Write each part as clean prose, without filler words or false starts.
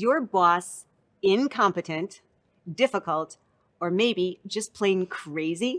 Is your boss incompetent, difficult, or maybe just plain crazy?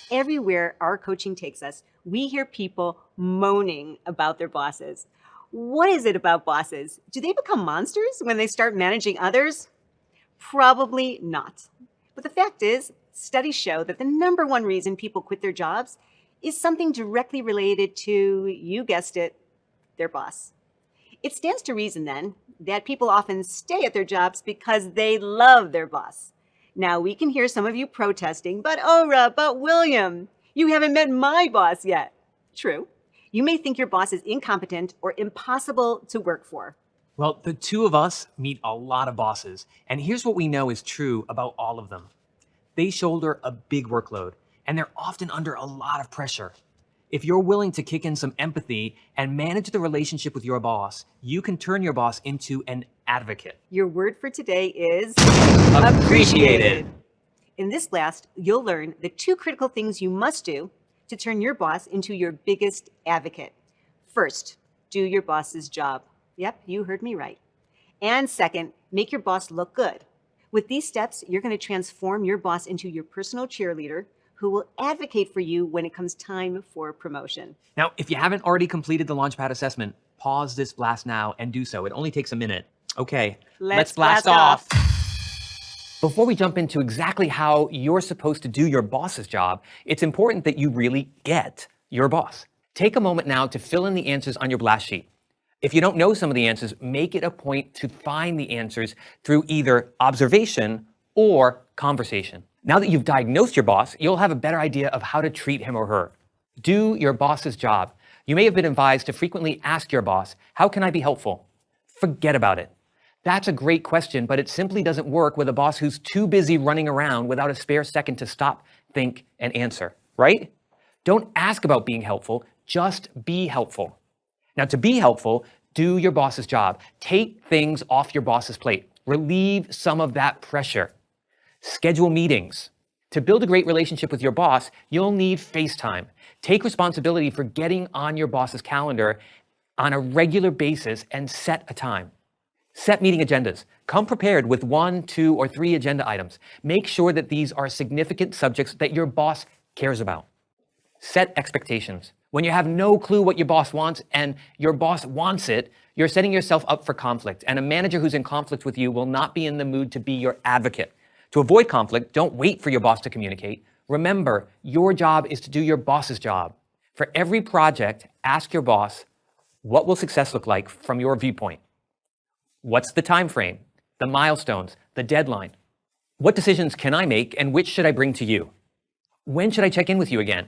Everywhere our coaching takes us, we hear people moaning about their bosses. What is it about bosses? Do they become monsters when they start managing others? Probably not. But the fact is, studies show that the number one reason people quit their jobs is something directly related to, you guessed it, their boss. It stands to reason then that people often stay at their jobs because they love their boss. Now we can hear some of you protesting, but Ora, but William, you haven't met my boss yet. True. You may think your boss is incompetent or impossible to work for. Well, the two of us meet a lot of bosses, and here's what we know is true about all of them. They shoulder a big workload, and they're often under a lot of pressure. If you're willing to kick in some empathy and manage the relationship with your boss, you can turn your boss into an advocate. Your word for today is appreciated. In this blast, you'll learn the 2 critical things you must do to turn your boss into your biggest advocate. First, do your boss's job. Yep, you heard me right. And second, make your boss look good. With these steps, you're going to transform your boss into your personal cheerleader who will advocate for you when it comes time for promotion. Now, if you haven't already completed the Launchpad assessment, pause this blast now and do so. It only takes a minute. Okay, let's blast off. Before we jump into exactly how you're supposed to do your boss's job, it's important that you really get your boss. Take a moment now to fill in the answers on your blast sheet. If you don't know some of the answers, make it a point to find the answers through either observation or conversation. Now that you've diagnosed your boss, you'll have a better idea of how to treat him or her. Do your boss's job. You may have been advised to frequently ask your boss, how can I be helpful? Forget about it. That's a great question, but it simply doesn't work with a boss who's too busy running around without a spare second to stop, think, and answer, right? Don't ask about being helpful, just be helpful. Now, to be helpful, do your boss's job. Take things off your boss's plate. Relieve some of that pressure. Schedule meetings. To build a great relationship with your boss, you'll need FaceTime. Take responsibility for getting on your boss's calendar on a regular basis and set a time. Set meeting agendas. Come prepared with 1, 2, or 3 agenda items. Make sure that these are significant subjects that your boss cares about. Set expectations. When you have no clue what your boss wants and your boss wants it, you're setting yourself up for conflict. And a manager who's in conflict with you will not be in the mood to be your advocate. To avoid conflict, don't wait for your boss to communicate. Remember, your job is to do your boss's job. For every project, ask your boss, what will success look like from your viewpoint? What's the time frame, the milestones, the deadline? What decisions can I make and which should I bring to you? When should I check in with you again?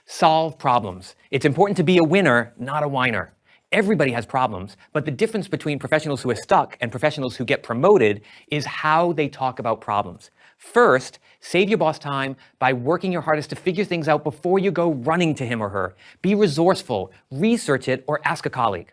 Solve problems. It's important to be a winner, not a whiner. Everybody has problems, but the difference between professionals who are stuck and professionals who get promoted is how they talk about problems. First, save your boss time by working your hardest to figure things out before you go running to him or her. Be resourceful, research it, or ask a colleague.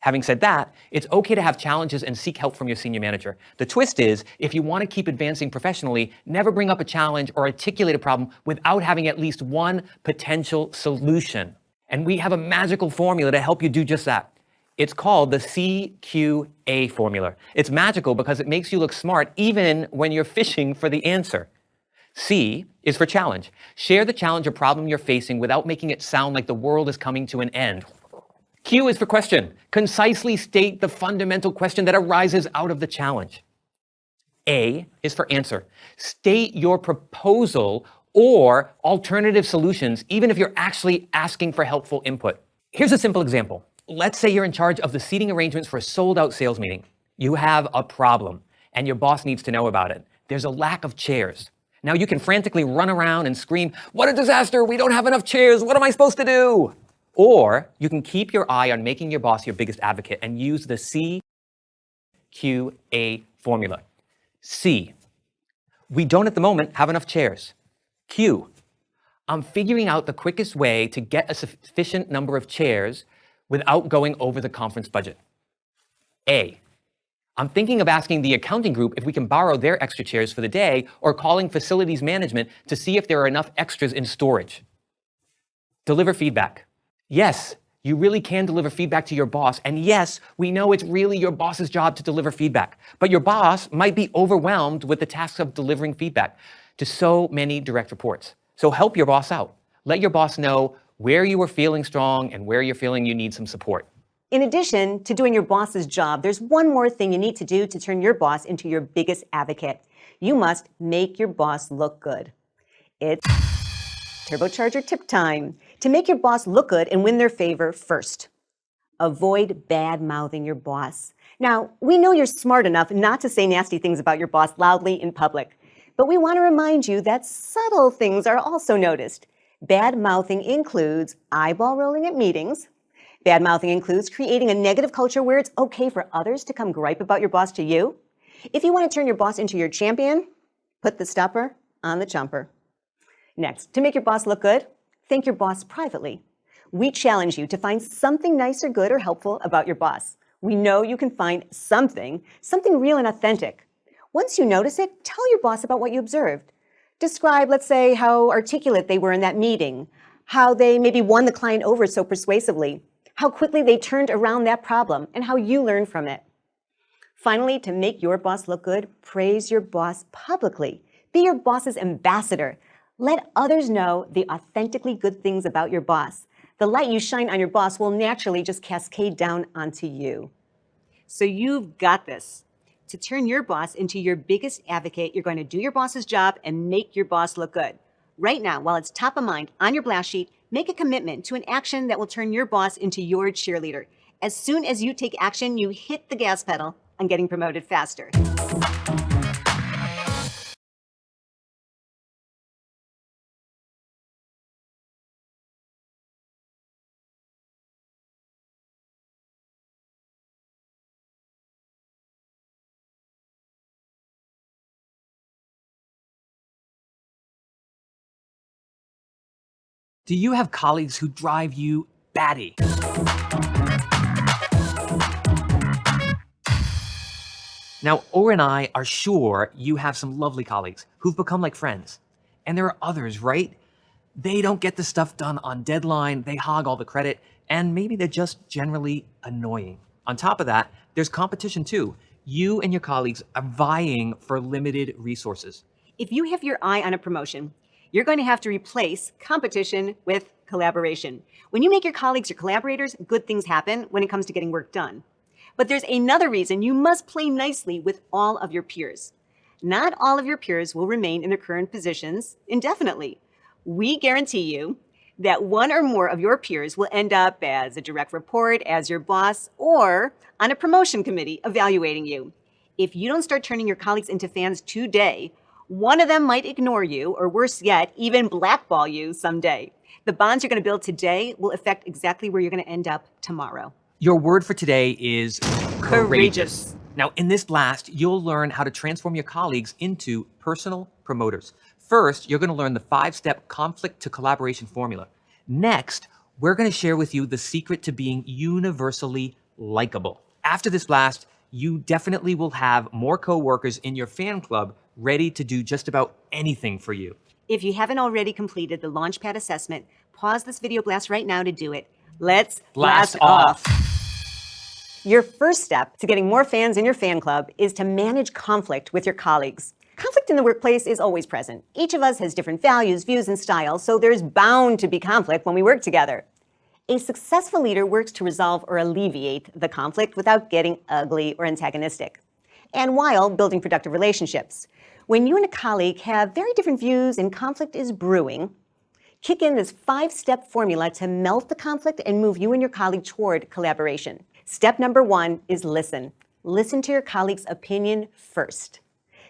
Having said that, it's okay to have challenges and seek help from your senior manager. The twist is, if you want to keep advancing professionally, never bring up a challenge or articulate a problem without having at least one potential solution. And we have a magical formula to help you do just that. It's called the Cqa Formula. It's magical because it makes you look smart even when you're fishing for the answer. C is for challenge. Share the challenge or problem you're facing without making it sound like the world is coming to an end. Q is for question. Concisely state the fundamental question that arises out of the challenge. A is for answer. State your proposal or alternative solutions, even if you're actually asking for helpful input. Here's a simple example. Let's say you're in charge of the seating arrangements for a sold-out sales meeting. You have a problem, and your boss needs to know about it. There's a lack of chairs. Now you can frantically run around and scream, "What a disaster! We don't have enough chairs! What am I supposed to do?" Or you can keep your eye on making your boss your biggest advocate and use the Cqa formula. C, we don't at the moment have enough chairs. Q, I'm figuring out the quickest way to get a sufficient number of chairs without going over the conference budget. A, I'm thinking of asking the accounting group if we can borrow their extra chairs for the day or calling facilities management to see if there are enough extras in storage. Deliver feedback. Yes, You really can deliver feedback to your boss. And yes, we know it's really your boss's job to deliver feedback. But your boss might be overwhelmed with the task of delivering feedback to so many direct reports. So help your boss out. Let your boss know where you are feeling strong and where you're feeling you need some support. In addition to doing your boss's job, there's one more thing you need to do to turn your boss into your biggest advocate. You must make your boss look good. It's turbocharger tip time. To make your boss look good and win their favor, first, avoid bad-mouthing your boss. Now, we know you're smart enough not to say nasty things about your boss loudly in public, but we want to remind you that subtle things are also noticed. Bad-mouthing includes eyeball rolling at meetings. Bad-mouthing includes creating a negative culture where it's okay for others to come gripe about your boss to you. If you want to turn your boss into your champion, put the stopper on the jumper. Next, to make your boss look good, thank your boss privately. We challenge you to find something nice or good or helpful about your boss. We know you can find something real and authentic. Once you notice it, tell your boss about what you observed. Describe, let's say, how articulate they were in that meeting, how they maybe won the client over so persuasively, how quickly they turned around that problem, and how you learned from it. Finally, to make your boss look good, praise your boss publicly. Be your boss's ambassador. Let others know the authentically good things about your boss. The light you shine on your boss will naturally just cascade down onto you. So you've got this. To turn your boss into your biggest advocate, you're going to do your boss's job and make your boss look good. Right now, while it's top of mind on your blast sheet, make a commitment to an action that will turn your boss into your cheerleader. As soon as you take action, you hit the gas pedal on getting promoted faster. Do you have colleagues who drive you batty? Now, Or and I are sure you have some lovely colleagues who've become like friends. And there are others, right? They don't get the stuff done on deadline, they hog all the credit, and maybe they're just generally annoying. On top of that, there's competition too. You and your colleagues are vying for limited resources. If you have your eye on a promotion, you're going to have to replace competition with collaboration. When you make your colleagues your collaborators, good things happen when it comes to getting work done. But there's another reason you must play nicely with all of your peers. Not all of your peers will remain in their current positions indefinitely. We guarantee you that one or more of your peers will end up as a direct report, as your boss, or on a promotion committee evaluating you. If you don't start turning your colleagues into fans today, one of them might ignore you, or worse yet, even blackball you someday. The bonds you're going to build today will affect exactly where you're going to end up tomorrow. Your word for today is Courageous. Now, in this blast, you'll learn how to transform your colleagues into personal promoters. First, you're going to learn the 5-step conflict to collaboration formula. Next, we're going to share with you the secret to being universally likable. After this blast, you definitely will have more coworkers in your fan club ready to do just about anything for you. If you haven't already completed the Launchpad assessment, pause this video blast right now to do it. Let's blast off. Your first step to getting more fans in your fan club is to manage conflict with your colleagues. Conflict in the workplace is always present. Each of us has different values, views, and styles, so there's bound to be conflict when we work together. A successful leader works to resolve or alleviate the conflict without getting ugly or antagonistic, and while building productive relationships. When you and a colleague have very different views and conflict is brewing, kick in this 5-step formula to melt the conflict and move you and your colleague toward collaboration. Step number 1 is listen. Listen to your colleague's opinion first.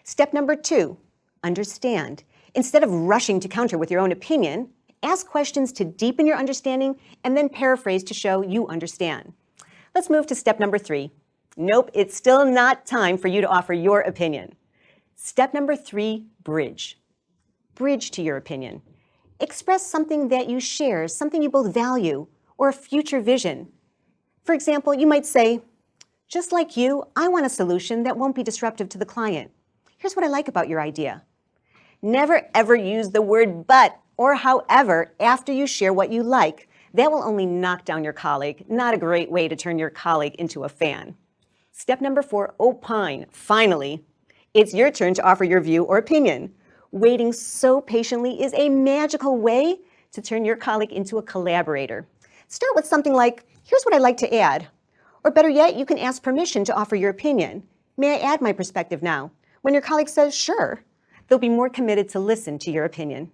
Step number 2, understand. Instead of rushing to counter with your own opinion, ask questions to deepen your understanding and then paraphrase to show you understand. Let's move to step number 3. Nope, it's still not time for you to offer your opinion. Step number 3, bridge. Bridge to your opinion. Express something that you share, something you both value, or a future vision. For example, you might say, just like you, I want a solution that won't be disruptive to the client. Here's what I like about your idea. Never ever use the word but or however after you share what you like. That will only knock down your colleague, not a great way to turn your colleague into a fan. Step number 4, opine. Finally, it's your turn to offer your view or opinion. Waiting so patiently is a magical way to turn your colleague into a collaborator. Start with something like, here's what I'd like to add. Or better yet, you can ask permission to offer your opinion. May I add my perspective now? When your colleague says, sure, they'll be more committed to listen to your opinion.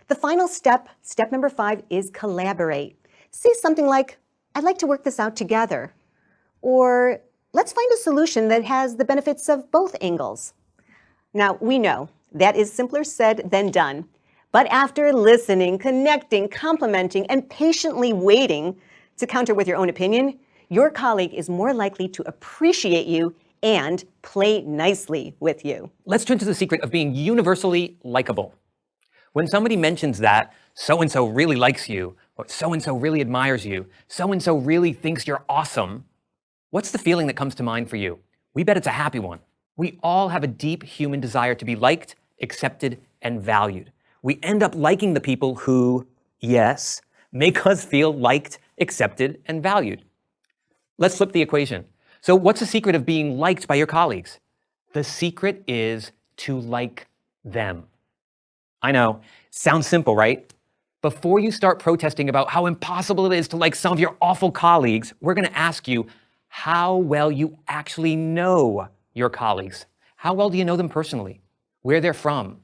The final step, step number 5, is collaborate. Say something like, I'd like to work this out together. Or let's find a solution that has the benefits of both angles. Now, we know that is simpler said than done. But after listening, connecting, complimenting, and patiently waiting to counter with your own opinion, your colleague is more likely to appreciate you and play nicely with you. Let's turn to the secret of being universally likable. When somebody mentions that so-and-so really likes you, or so-and-so really admires you, so-and-so really thinks you're awesome, what's the feeling that comes to mind for you? We bet it's a happy one. We all have a deep human desire to be liked, accepted, and valued. We end up liking the people who, yes, make us feel liked, accepted, and valued. Let's flip the equation. So what's the secret of being liked by your colleagues? The secret is to like them. I know, sounds simple, right? Before you start protesting about how impossible it is to like some of your awful colleagues, we're going to ask you how well you actually know your colleagues. How well do you know them personally? Where they're from,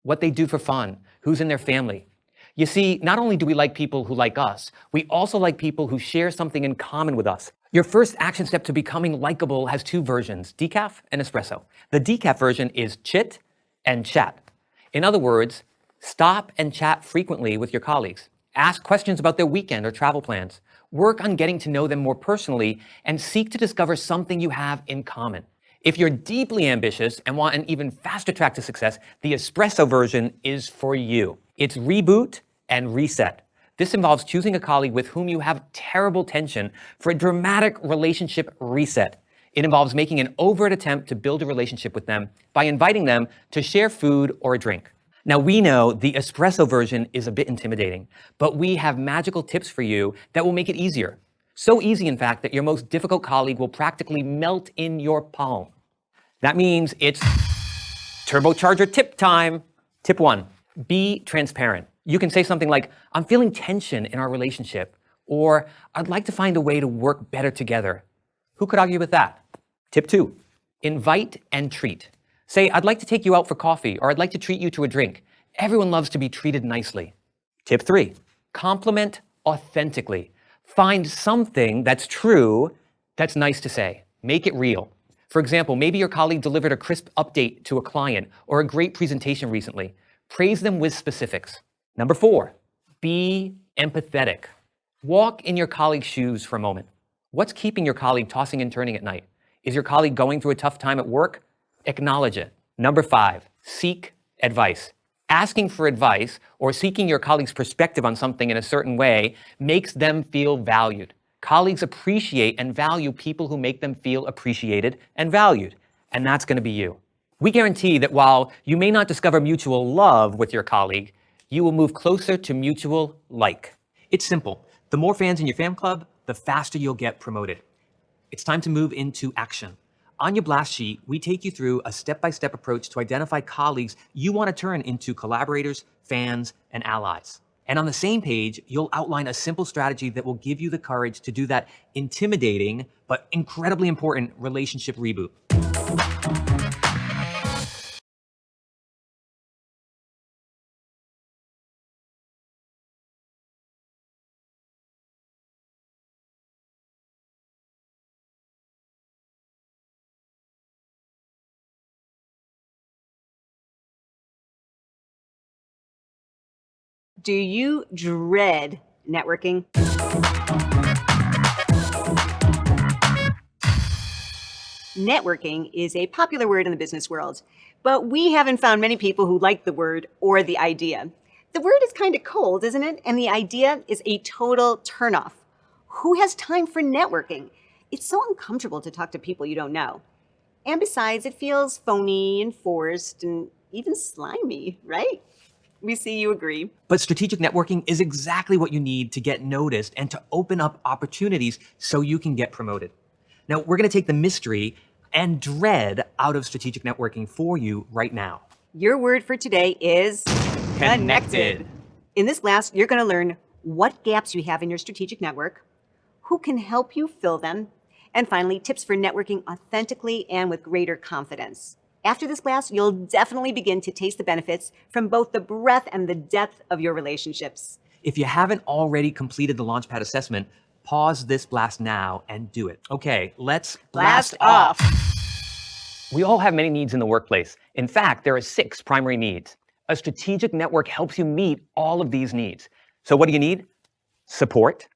what they do for fun, who's in their family. You see, not only do we like people who like us, we also like people who share something in common with us. Your first action step to becoming likable has 2 versions, decaf and espresso. The decaf version is chit and chat. In other words, stop and chat frequently with your colleagues. Ask questions about their weekend or travel plans. Work on getting to know them more personally and seek to discover something you have in common. If you're deeply ambitious and want an even faster track to success, the espresso version is for you. It's reboot and reset. This involves choosing a colleague with whom you have terrible tension for a dramatic relationship reset. It involves making an overt attempt to build a relationship with them by inviting them to share food or a drink. Now, we know the espresso version is a bit intimidating, but we have magical tips for you that will make it easier. So easy, in fact, that your most difficult colleague will practically melt in your palm. That means it's turbocharger tip time. Tip 1, be transparent. You can say something like, I'm feeling tension in our relationship, or I'd like to find a way to work better together. Who could argue with that? Tip 2, invite and treat. Say, I'd like to take you out for coffee, or I'd like to treat you to a drink. Everyone loves to be treated nicely. Tip 3, compliment authentically. Find something that's true that's nice to say. Make it real. For example, maybe your colleague delivered a crisp update to a client or a great presentation recently. Praise them with specifics. Number 4, be empathetic. Walk in your colleague's shoes for a moment. What's keeping your colleague tossing and turning at night? Is your colleague going through a tough time at work? Acknowledge it. Number 5, seek advice. Asking for advice or seeking your colleague's perspective on something in a certain way makes them feel valued. Colleagues appreciate and value people who make them feel appreciated and valued, and that's going to be you. We guarantee that while you may not discover mutual love with your colleague, you will move closer to mutual like. It's simple. The more fans in your fan club, the faster you'll get promoted. It's time to move into action. On your blast sheet, we take you through a step-by-step approach to identify colleagues you want to turn into collaborators, fans, and allies. And on the same page, you'll outline a simple strategy that will give you the courage to do that intimidating but incredibly important relationship reboot. Do you dread networking? Networking is a popular word in the business world, but we haven't found many people who like the word or the idea. The word is kind of cold, isn't it? And the idea is a total turnoff. Who has time for networking? It's so uncomfortable to talk to people you don't know. And besides, it feels phony and forced and even slimy, right? We see you agree. But strategic networking is exactly what you need to get noticed and to open up opportunities so you can get promoted. Now, we're going to take the mystery and dread out of strategic networking for you right now. Your word for today is Connected. In this class, you're going to learn what gaps you have in your strategic network, who can help you fill them, and finally, tips for networking authentically and with greater confidence. After this class, you'll definitely begin to taste the benefits from both the breadth and the depth of your relationships. If you haven't already completed the Launchpad assessment, pause this blast now and do it. Okay, let's blast off. We all have many needs in the workplace. In fact, there are 6 primary needs. A strategic network helps you meet all of these needs. So what do you need? Support,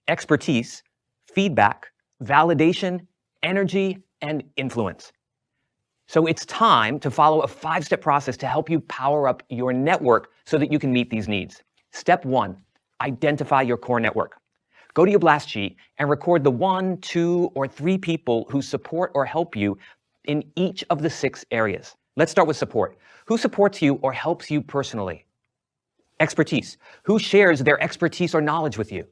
expertise, feedback, validation, energy, and influence. So it's time to follow a 5-step process to help you power up your network so that you can meet these needs. Step 1, identify your core network. Go to your blast sheet and record the 1, 2, or 3 people who support or help you in each of the 6 areas. Let's start with support. Who supports you or helps you personally? Expertise. Who shares their expertise or knowledge with you?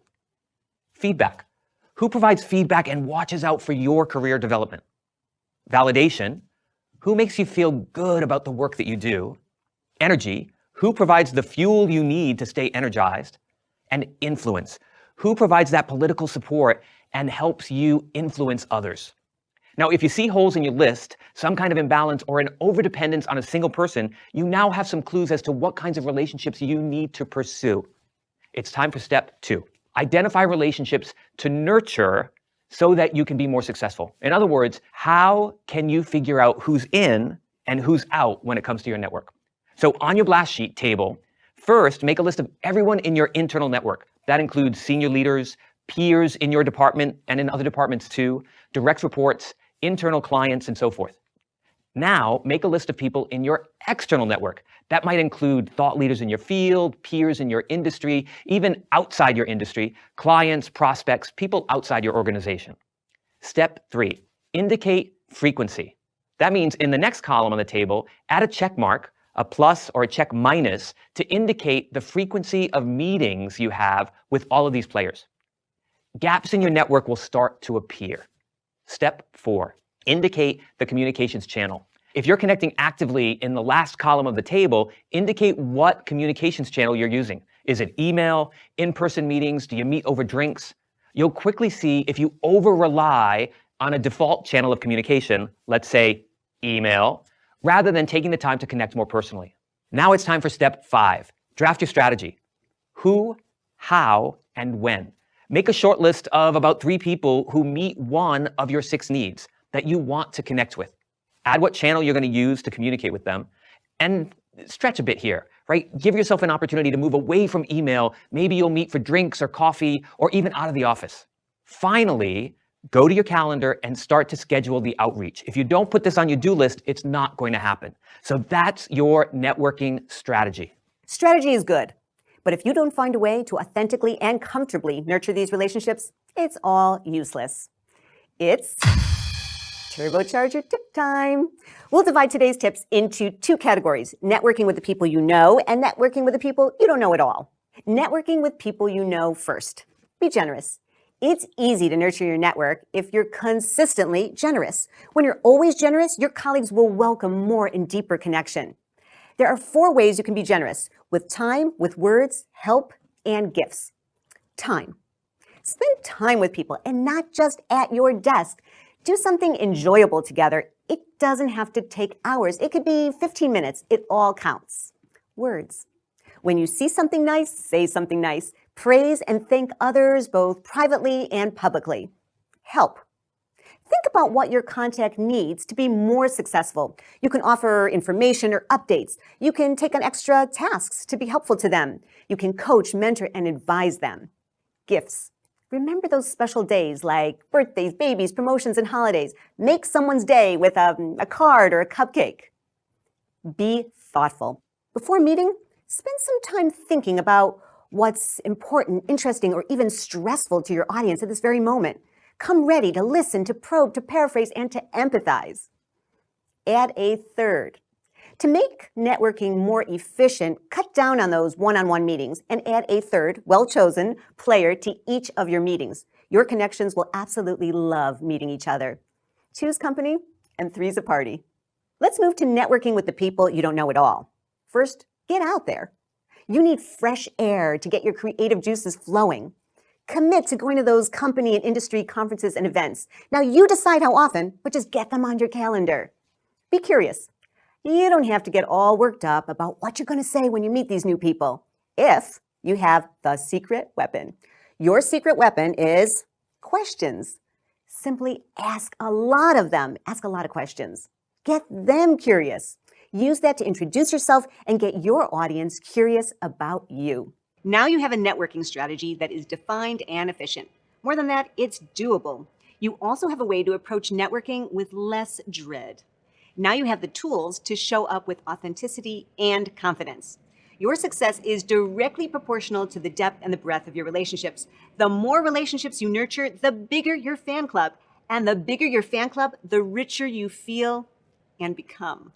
Feedback. Who provides feedback and watches out for your career development? Validation. Who makes you feel good about the work that you do? Energy. Who provides the fuel you need to stay energized? And influence. Who provides that political support and helps you influence others? Now, if you see holes in your list, some kind of imbalance or an overdependence on a single person, you now have some clues as to what kinds of relationships you need to pursue. It's time for step 2. Identify relationships to nurture so that you can be more successful. In other words, how can you figure out who's in and who's out when it comes to your network? So on your blast sheet table, first make a list of everyone in your internal network. That includes senior leaders, peers in your department and in other departments too, direct reports, internal clients, and so forth. Now, make a list of people in your external network. That might include thought leaders in your field, peers in your industry, even outside your industry, clients, prospects, people outside your organization. Step 3, indicate frequency. That means in the next column on the table, add a check mark, a plus or a check minus, to indicate the frequency of meetings you have with all of these players. Gaps in your network will start to appear. Step 4, indicate the communications channel. If you're connecting actively in the last column of the table, indicate what communications channel you're using. Is it email, in-person meetings? Do you meet over drinks? You'll quickly see if you over-rely on a default channel of communication, let's say email, rather than taking the time to connect more personally. Now it's time for step 5, draft your strategy. Who, how, and when. Make a short list of about 3 people who meet one of your 6 needs that you want to connect with. Add what channel you're going to use to communicate with them, and stretch a bit here, right? Give yourself an opportunity to move away from email. Maybe you'll meet for drinks or coffee or even out of the office. Finally, go to your calendar and start to schedule the outreach. If you don't put this on your do list, it's not going to happen. So that's your networking strategy. Strategy is good, but if you don't find a way to authentically and comfortably nurture these relationships, it's all useless. It's turbocharger tip time. We'll divide today's tips into 2 categories: networking with the people you know and networking with the people you don't know at all. Networking with people you know first. Be generous. It's easy to nurture your network if you're consistently generous. When you're always generous, your colleagues will welcome more and deeper connection. There are 4 ways you can be generous: with time, with words, help, and gifts. Time. Spend time with people and not just at your desk. Do something enjoyable together. It doesn't have to take hours. It could be 15 minutes. It all counts. Words. When you see something nice, say something nice. Praise and thank others both privately and publicly. Help. Think about what your contact needs to be more successful. You can offer information or updates. You can take on extra tasks to be helpful to them. You can coach, mentor, and advise them. Gifts. Remember those special days like birthdays, babies, promotions, and holidays. Make someone's day with a card or a cupcake. Be thoughtful. Before meeting, spend some time thinking about what's important, interesting, or even stressful to your audience at this very moment. Come ready to listen, to probe, to paraphrase, and to empathize. Add a third. To make networking more efficient, cut down on those one-on-one meetings and add a third, well-chosen player to each of your meetings. Your connections will absolutely love meeting each other. 2's company and 3's a party. Let's move to networking with the people you don't know at all. First, get out there. You need fresh air to get your creative juices flowing. Commit to going to those company and industry conferences and events. Now you decide how often, but just get them on your calendar. Be curious. You don't have to get all worked up about what you're going to say when you meet these new people, if you have the secret weapon. Your secret weapon is questions. Simply ask a lot of them. Ask a lot of questions. Get them curious. Use that to introduce yourself and get your audience curious about you. Now you have a networking strategy that is defined and efficient. More than that, it's doable. You also have a way to approach networking with less dread. Now you have the tools to show up with authenticity and confidence. Your success is directly proportional to the depth and the breadth of your relationships. The more relationships you nurture, the bigger your fan club. And the bigger your fan club, the richer you feel and become.